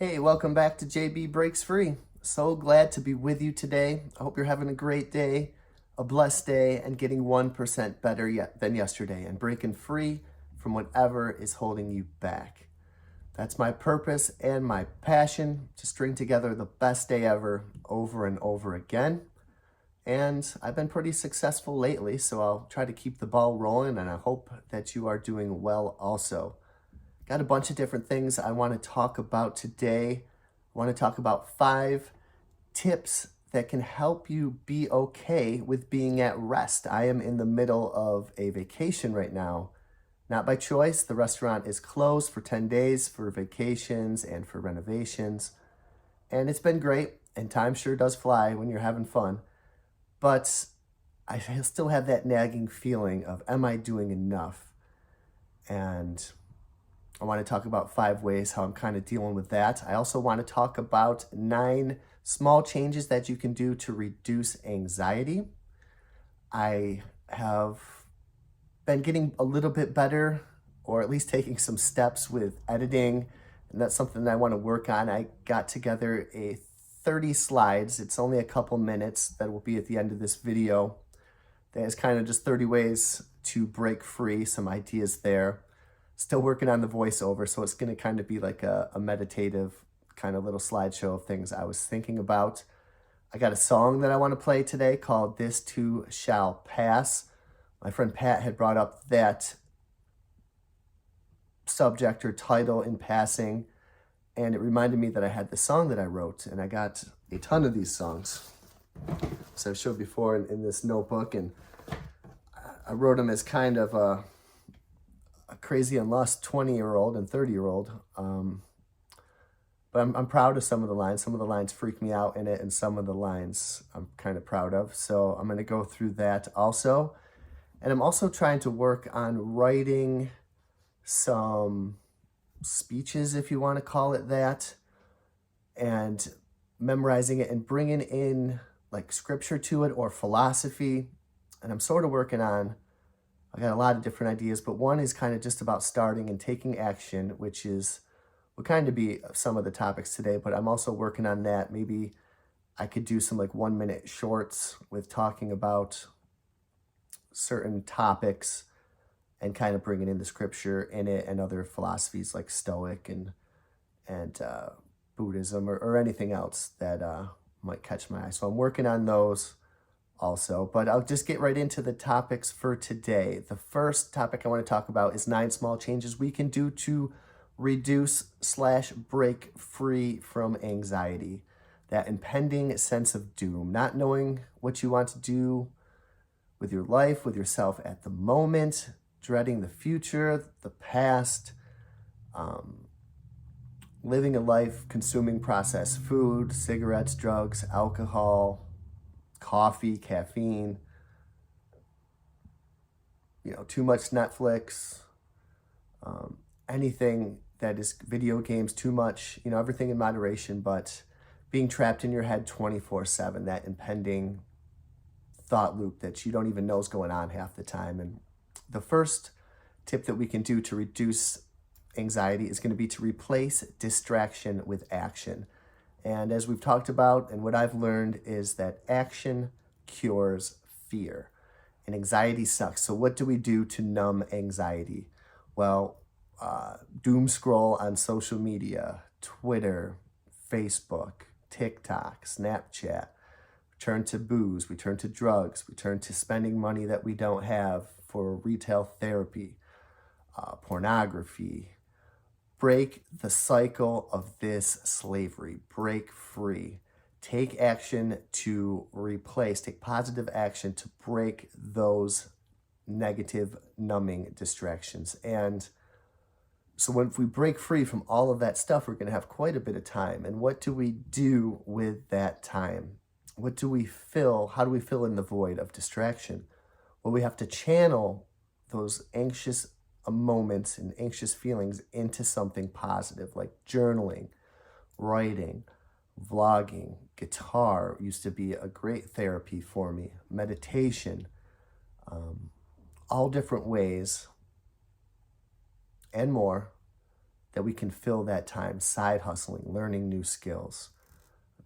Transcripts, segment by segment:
Hey, welcome back to JB Breaks Free. So glad to be with you today. I hope you're having a great day, a blessed day, and getting 1% better yet than yesterday and breaking free from whatever is holding you back. That's my purpose and my passion, to string together the best day ever over and over again. And I've been pretty successful lately, so I'll try to keep the ball rolling, and I hope that you are doing well also. Got a bunch of different things I want to talk about today. I want to talk about 5 tips that can help you be okay with being at rest. I am in the middle of a vacation right now. Not by choice. The restaurant is closed for 10 days for vacations and for renovations. And it's been great, and time sure does fly when you're having fun. But I still have that nagging feeling of, am I doing enough? And I want to talk about 5 ways how I'm kind of dealing with that. I also want to talk about 9 small changes that you can do to reduce anxiety. I have been getting a little bit better, or at least taking some steps with editing, and that's something that I want to work on. I got together a 30 slides. It's only a couple minutes that will be at the end of this video. That is kind of just 30 ways to break free, some ideas there. Still working on the voiceover, so it's going to kind of be like a meditative kind of little slideshow of things I was thinking about. I got a song that I want to play today called This Too Shall Pass. My friend Pat had brought up that subject or title in passing, and it reminded me that I had the song that I wrote, and I got a ton of these songs. So I've showed before in this notebook, and I wrote them as kind of a crazy and lost 20-year-old and 30-year-old. But I'm proud of some of the lines. Some of the lines freak me out in it, and some of the lines I'm kind of proud of. So I'm going to go through that also. And I'm also trying to work on writing some speeches, if you want to call it that, and memorizing it and bringing in like scripture to it or philosophy. And I'm sort of working on, I got a lot of different ideas, but one is kind of just about starting and taking action, which is will kind of be some of the topics today, but I'm also working on that. Maybe I could do some like 1-minute shorts with talking about certain topics and kind of bringing in the scripture in it and other philosophies like Stoic and Buddhism or anything else that might catch my eye. So I'm working on those also, but I'll just get right into the topics for today. The first topic I want to talk about is 9 small changes we can do to reduce/break free from anxiety, that impending sense of doom, not knowing what you want to do with your life, with yourself at the moment, dreading the future, the past, living a life consuming processed food, cigarettes, drugs, alcohol, coffee, caffeine, too much Netflix, anything that is video games, too much, everything in moderation, but being trapped in your head 24/7, that impending thought loop that you don't even know is going on half the time. And the first tip that we can do to reduce anxiety is going to be to replace distraction with action. And as we've talked about, and what I've learned is that action cures fear. And anxiety sucks. So what do we do to numb anxiety? Well, doom scroll on social media, Twitter, Facebook, TikTok, Snapchat. We turn to booze, we turn to drugs, we turn to spending money that we don't have for retail therapy, pornography. Break the cycle of this slavery. Break free. Take action to replace, take positive action to break those negative, numbing distractions. And so if we break free from all of that stuff, we're going to have quite a bit of time. And what do we do with that time? What do we fill? How do we fill in the void of distraction? Well, we have to channel those anxious moments and anxious feelings into something positive, like journaling, writing, vlogging, guitar used to be a great therapy for me, meditation, all different ways and more that we can fill that time side hustling, learning new skills.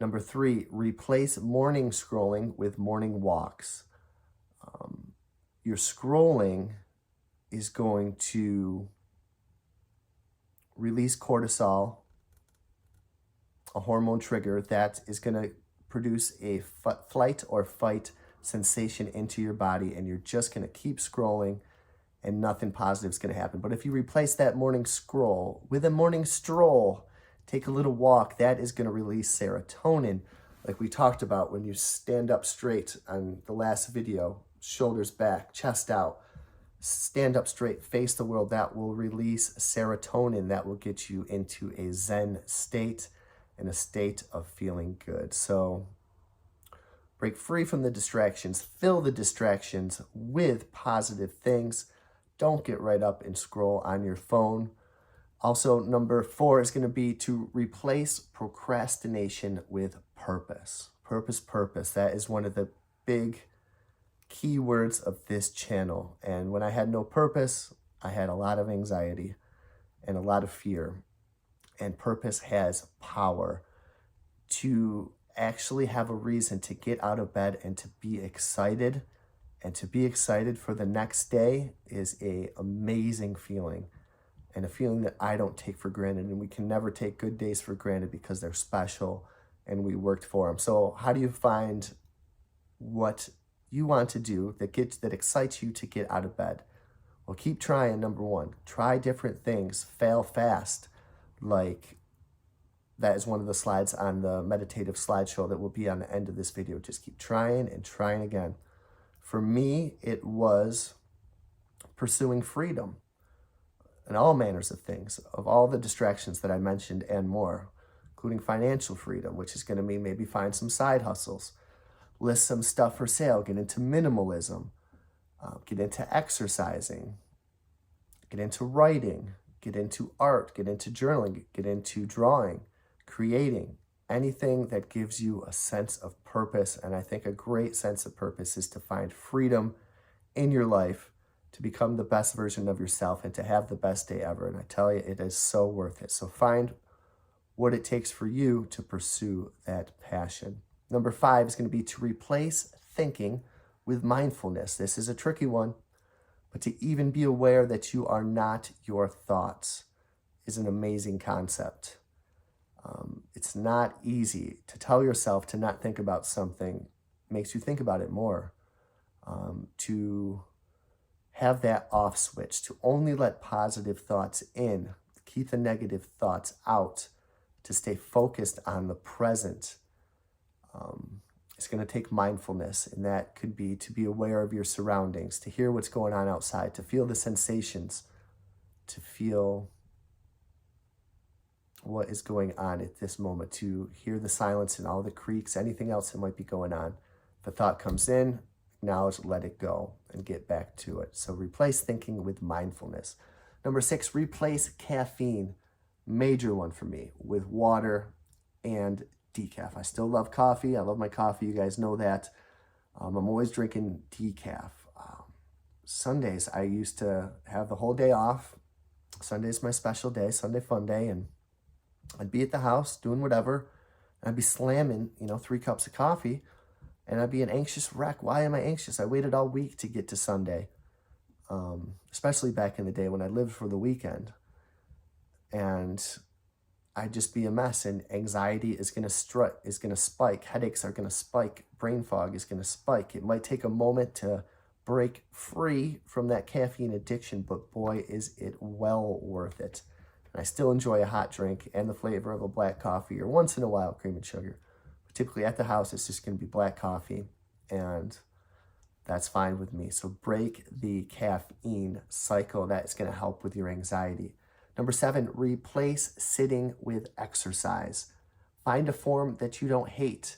Number 3, replace morning scrolling with morning walks. Your scrolling is going to release cortisol, a hormone trigger that is going to produce a flight or fight sensation into your body, and you're just going to keep scrolling and nothing positive is going to happen. But if you replace that morning scroll with a morning stroll, take a little walk, that is going to release serotonin, like we talked about when you stand up straight on the last video, shoulders back, chest out, stand up straight, face the world. That will release serotonin. That will get you into a Zen state and a state of feeling good. So break free from the distractions, fill the distractions with positive things. Don't get right up and scroll on your phone. Also, number 4 is going to be to replace procrastination with purpose. Purpose. That is one of the big key words of this channel. And when I had no purpose, I had a lot of anxiety and a lot of fear. And purpose has power to actually have a reason to get out of bed and to be excited. And to be excited for the next day is an amazing feeling, and a feeling that I don't take for granted. And we can never take good days for granted because they're special and we worked for them. So how do you find what you want to do that excites you to get out of bed? Well, keep trying. Number 1, try different things, fail fast. Like that is one of the slides on the meditative slideshow that will be on the end of this video. Just keep trying and trying again. For me, it was pursuing freedom and all manners of things, of all the distractions that I mentioned and more, including financial freedom, which is going to mean maybe find some side hustles, list some stuff for sale, get into minimalism, get into exercising, get into writing, get into art, get into journaling, get into drawing, creating, anything that gives you a sense of purpose. And I think a great sense of purpose is to find freedom in your life, to become the best version of yourself, and to have the best day ever. And I tell you, it is so worth it. So find what it takes for you to pursue that passion. Number 5 is going to be to replace thinking with mindfulness. This is a tricky one, but to even be aware that you are not your thoughts is an amazing concept. It's not easy to tell yourself to not think about something. Makes you think about it more. To have that off switch, to only let positive thoughts in, keep the negative thoughts out, to stay focused on the present. It's going to take mindfulness, and that could be to be aware of your surroundings, to hear what's going on outside, to feel the sensations, to feel what is going on at this moment, to hear the silence and all the creaks, anything else that might be going on. If a thought comes in, acknowledge, let it go, and get back to it. So replace thinking with mindfulness. Number 6, replace caffeine, major one for me, with water and decaf. I still love coffee. I love my coffee. You guys know that. I'm always drinking decaf. Sundays, I used to have the whole day off. Sunday's my special day, Sunday fun day, and I'd be at the house doing whatever. And I'd be slamming, 3 cups of coffee, and I'd be an anxious wreck. Why am I anxious? I waited all week to get to Sunday, especially back in the day when I lived for the weekend. And I'd just be a mess, and anxiety is going to spike. Headaches are going to spike. Brain fog is going to spike. It might take a moment to break free from that caffeine addiction, but boy, is it well worth it. And I still enjoy a hot drink and the flavor of a black coffee, or once in a while cream and sugar. But typically at the house, it's just going to be black coffee, and that's fine with me. So break the caffeine cycle. That is going to help with your anxiety. Number 7, replace sitting with exercise. Find a form that you don't hate.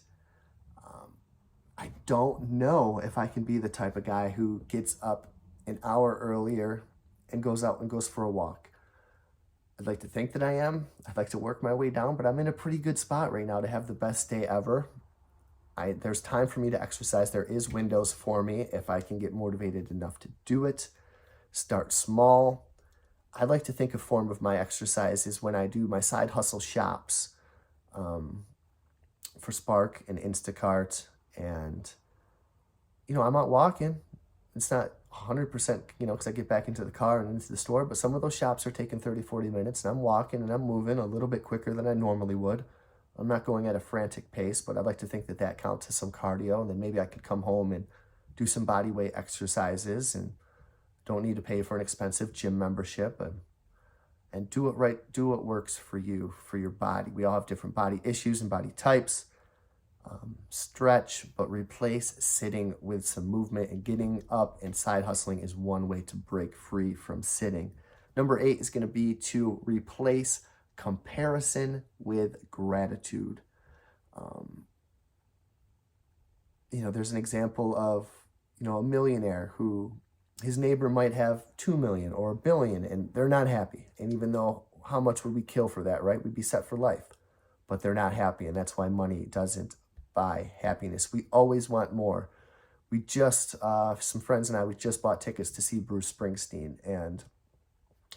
I don't know if I can be the type of guy who gets up an hour earlier and goes out and goes for a walk. I'd like to think that I am. I'd like to work my way down, but I'm in a pretty good spot right now to have the best day ever. There's time for me to exercise. There is windows for me if I can get motivated enough to do it. Start small. I like to think a form of my exercise is when I do my side hustle shops um, for Spark and Instacart. And, I'm out walking. It's not 100%, because I get back into the car and into the store, but some of those shops are taking 30, 40 minutes, and I'm walking and I'm moving a little bit quicker than I normally would. I'm not going at a frantic pace, but I'd like to think that that counts as some cardio, and then maybe I could come home and do some body weight exercises and don't need to pay for an expensive gym membership, and do it right, do what works for you, for your body. We all have different body issues and body types. Stretch, but replace sitting with some movement, and getting up and side hustling is one way to break free from sitting. Number 8 is going to be to replace comparison with gratitude. Um, there's an example of, a millionaire who his neighbor might have 2 million or a billion and they're not happy. And even though, how much would we kill for that, right? We'd be set for life, but they're not happy. And that's why money doesn't buy happiness. We always want more. We just, some friends and I, we just bought tickets to see Bruce Springsteen, and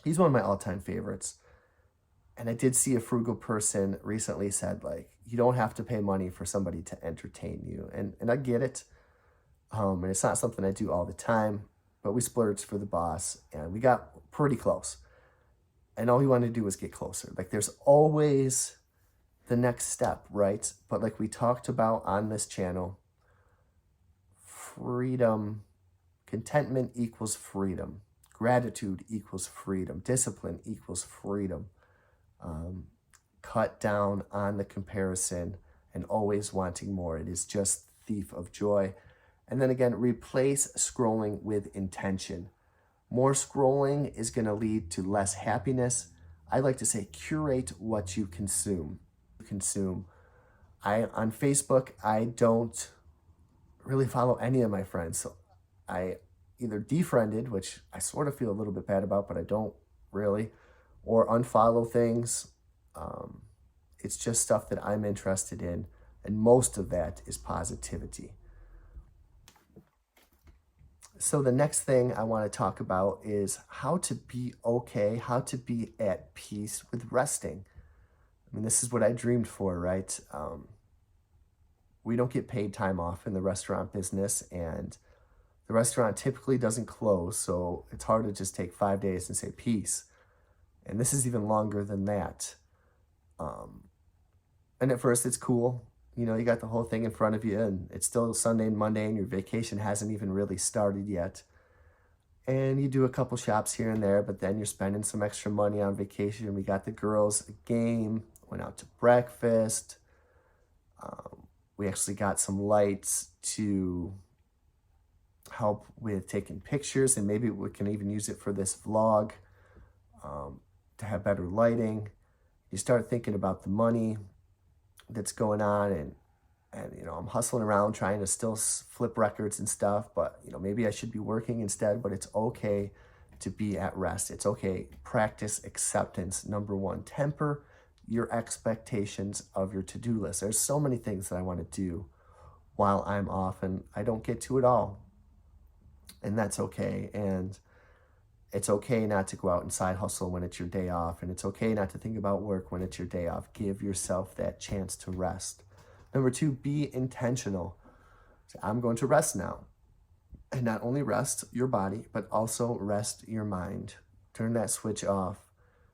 he's one of my all-time favorites. And I did see a frugal person recently said, like, you don't have to pay money for somebody to entertain you. And I get it. And it's not something I do all the time, but we splurged for the boss and we got pretty close. And all we wanted to do was get closer. Like, there's always the next step, right? But like we talked about on this channel, freedom, contentment equals freedom. Gratitude equals freedom. Discipline equals freedom. Cut down on the comparison and always wanting more. It is just thief of joy. And then again, replace scrolling with intention. More scrolling is going to lead to less happiness. I like to say curate what you consume. On Facebook, I don't really follow any of my friends. So I either defriended, which I sort of feel a little bit bad about, but I don't really, or unfollow things. It's just stuff that I'm interested in, and most of that is positivity. So the next thing I want to talk about is how to be okay, how to be at peace with resting. I mean, this is what I dreamed for, right? We don't get paid time off in the restaurant business, and the restaurant typically doesn't close, so it's hard to just take 5 days and say peace. And this is even longer than that. And at first it's cool. You got the whole thing in front of you, and it's still Sunday and Monday, and your vacation hasn't even really started yet. And you do a couple shops here and there, but then you're spending some extra money on vacation. We got the girls a game, went out to breakfast. We actually got some lights to help with taking pictures, and maybe we can even use it for this vlog to have better lighting. You start thinking about the money that's going on, and I'm hustling around trying to still flip records and stuff, but maybe I should be working instead. But it's okay to be at rest. It's okay. Practice acceptance. Number 1, temper your expectations of your to-do list. There's so many things that I want to do while I'm off, and I don't get to it all, and that's okay. And it's okay not to go out and side hustle when it's your day off. And it's okay not to think about work when it's your day off. Give yourself that chance to rest. Number 2, be intentional. So I'm going to rest now. And not only rest your body, but also rest your mind. Turn that switch off.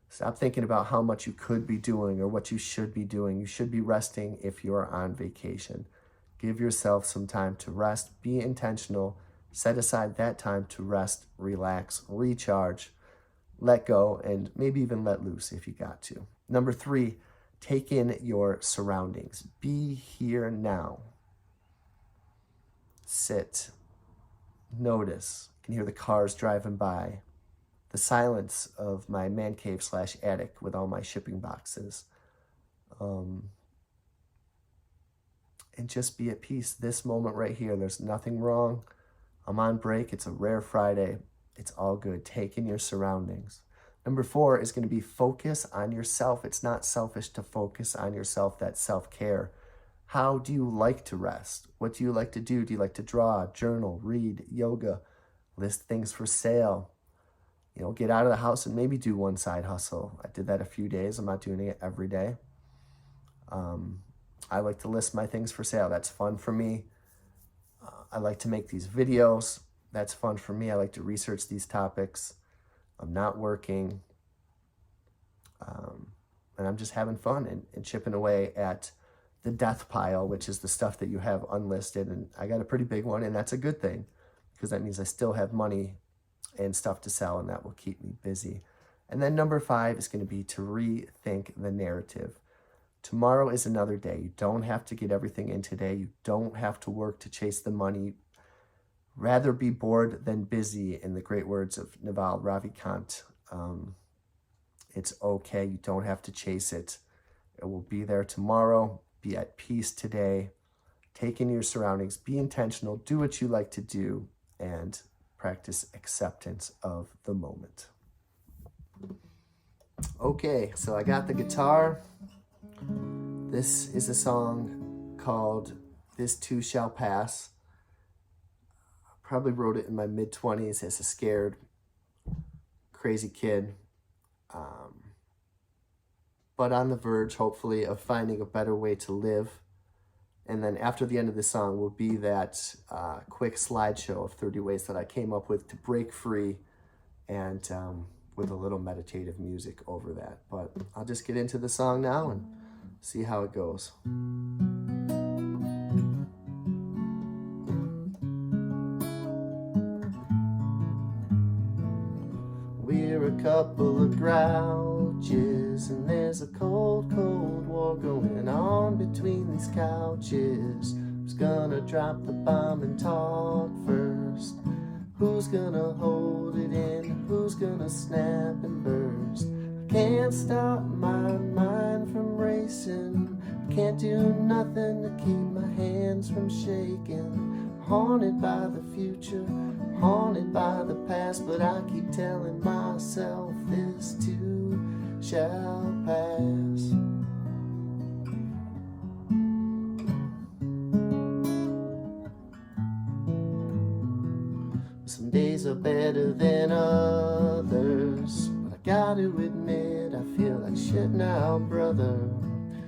Stop thinking about how much you could be doing or what you should be doing. You should be resting if you're on vacation. Give yourself some time to rest. Be intentional. Set aside that time to rest, relax, recharge, let go, and maybe even let loose if you got to. Number 3, take in your surroundings. Be here now. Sit. Notice. You can hear the cars driving by. The silence of my man cave / attic with all my shipping boxes. And just be at peace. This moment right here, there's nothing wrong. I'm on break. It's a rare Friday. It's all good. Take in your surroundings. Number 4 is going to be focus on yourself. It's not selfish to focus on yourself. That's self-care. How do you like to rest? What do you like to do? Do you like to draw, journal, read, yoga, list things for sale? get out of the house and maybe do one side hustle. I did that a few days. I'm not doing it every day. I like to list my things for sale. That's fun for me. I like to make these videos. That's fun for me. I like to research these topics. I'm not working. And I'm just having fun and chipping away at the death pile, which is the stuff that you have unlisted. And I got a pretty big one, and that's a good thing because that means I still have money and stuff to sell, and that will keep me busy. And then number 5 is going to be to rethink the narrative. Tomorrow is another day. You don't have to get everything in today. You don't have to work to chase the money. Rather be bored than busy, in the great words of Naval Ravikant. It's okay. You don't have to chase it. It will be there tomorrow. Be at peace today. Take in your surroundings. Be intentional. Do what you like to do. And practice acceptance of the moment. Okay, so I got the guitar. This is a song called This Too Shall Pass. I probably wrote it in my mid-20s as a scared, crazy kid. But on the verge, hopefully, of finding a better way to live. And then after the end of the song will be that quick slideshow of 30 ways that I came up with to break free, and with a little meditative music over that. But I'll just get into the song now and see how it goes. We're a couple of grouches, and there's a cold, cold war going on between these couches. Who's gonna drop the bomb and talk first? Who's gonna hold it in? Who's gonna snap and burst? I can't stop my mind from racing. Can't do nothing to keep my hands from shaking. Haunted by the future, haunted by the past, but I keep telling myself this too shall pass. Some days are better than others, but I gotta admit I feel like shit now, brother.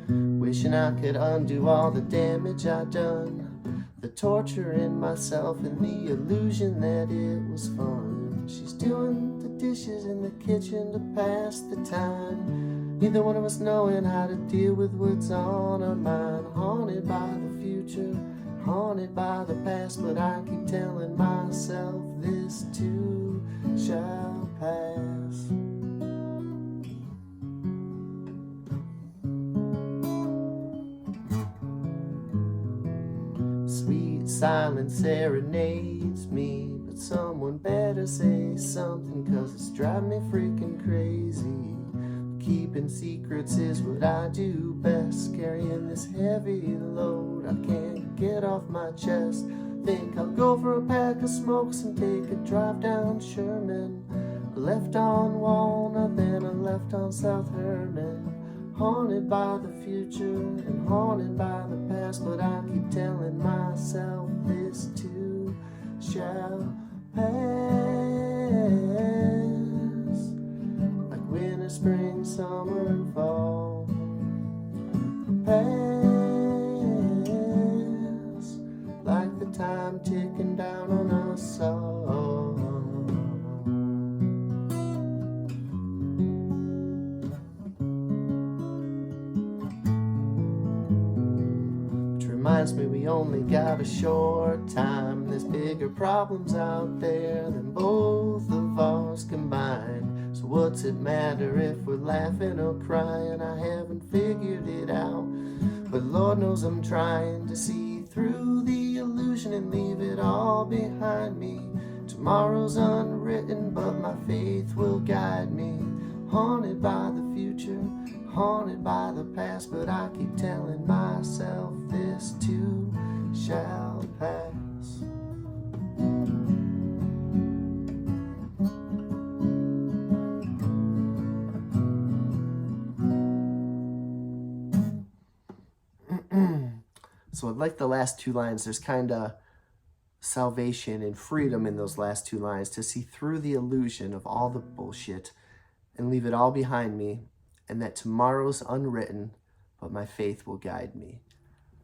Wishing I could undo all the damage I've done, the torture in myself and the illusion that it was fun. She's doing the dishes in the kitchen to pass the time, neither one of us knowing how to deal with what's on our mind. Haunted by the future, haunted by the past, but I keep telling myself this too shall pass. Sweet silence serenades me, but someone better say something, 'cause it's driving me freaking crazy. Keeping secrets is what I do best, carrying this heavy load I can't get off my chest. Think I'll go for a pack of smokes and take a drive down Sherman. Left on Walnut, then I left on South Herman. Haunted by the future and haunted by the past, but I keep telling myself this too shall pass. Like winter, spring, summer, and fall pass, like the time ticking down on us all. Reminds me we only got a short time. There's bigger problems out there than both of ours combined. So what's it matter if we're laughing or crying? I haven't figured it out, but Lord knows I'm trying to see through the illusion and leave it all behind me. Tomorrow's unwritten, but my faith will guide me. Haunted by the future, haunted by the past, but I keep telling myself this too shall pass. So I'd like the last two lines. There's kind of salvation and freedom in those last two lines, to see through the illusion of all the bullshit and leave it all behind me, and that tomorrow's unwritten, but my faith will guide me.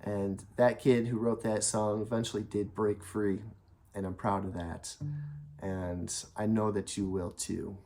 And that kid who wrote that song eventually did break free, and I'm proud of that. And I know that you will too.